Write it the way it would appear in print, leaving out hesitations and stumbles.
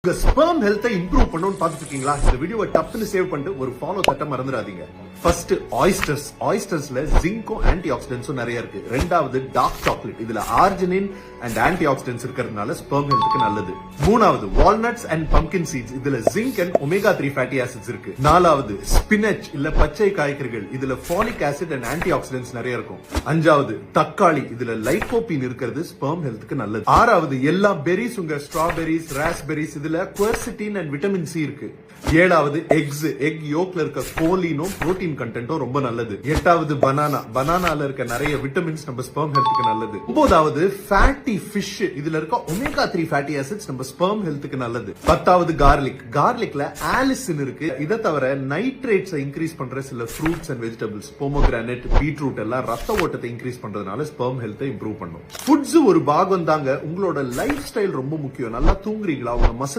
உங்க ஸ்பெர்ம் ஹெல்த்தை இம்ப்ரூவ் பண்ணணும்னு பாத்துட்டு இருக்கீங்களா? இந்த வீடியோவை டப்னு சேவ் பண்ணிட்டு ஒரு ஃபாலோ தட்ட மறந்துடாதீங்க. ஃபர்ஸ்ட் ஆயிஸ்டர்ஸ்ல ஜிங்கும் ஆன்டி ஆக்சிடென்ட்ஸும் நிறைய இருக்கு. ரெண்டாவது டார்க் சாக்லேட், இதுல ஆர்ஜினின் அண்ட் ஆன்டி ஆக்சிடென்ட்ஸ் இருக்கிறதுனால ஸ்பெர்ம் ஹெல்த்துக்கு நல்லது. மூணாவது வால்நட்ஸ் அண்ட் பம்கின் சீட்ஸ், இதுல zinc and omega 3 fatty acids இருக்கு. நாலாவது ஸ்பினச் இல்ல பச்சை காய்கறிகள், இதுல folic acid and anti oxidants நிறைய இருக்கும். அஞ்சாவது தக்காளி, இதுல லைகோபின் இருக்கிறது ஸ்பெர்ம் ஹெல்த்துக்கு நல்லது. ஆறாவது எல்லா பெரிஸ், உங்க ஸ்ட்ராபெரிஸ், ராஸ்பெரிஸ், இதுல குவர்சிட்டின் அண்ட் விட்டமின் சி இருக்கு. ஏழாவது எக் யோக்ல இருக்க கோலினும் புரோட்டீன் கண்டென்ட்டும் ரொம்ப நல்லது. எட்டாவது பனானால இருக்க நிறைய விட்டமின்ஸ் நம்ம ஸ்பெர்ம் ஹெல்த்துக்கு நல்லது. ஒன்பதாவது ஃபேட்டி ஃபிஷ், இதுல இருக்க ஒமேகா 3 ஃபேட்டி ஆசிட்ஸ் நம்ம ஸ்பெர்ம் ஹெல்த்துக்கு நல்லது. பத்தாவது கார்லிக்ல ஆலிசின் இருக்கு. இதை தவிர நைட்ரேட்ஸ் இன்க்ரீஸ் பண்ற சில fruits and vegetables, pomegranate, beetroot எல்லாம் ரத்த ஓட்டத்தை இன்க்ரீஸ் பண்றதுனால ஸ்பெர்ம் ஹெல்த்தை இம்ப்ரூவ் பண்ணும். ஃபுட்ஸ் ஒரு பாகம் தாங்க. உங்களோட லைஃப் ஸ்டைல் ரொம்ப முக்கியம். நல்லா தூங்குறீங்களா? உங்க மசில்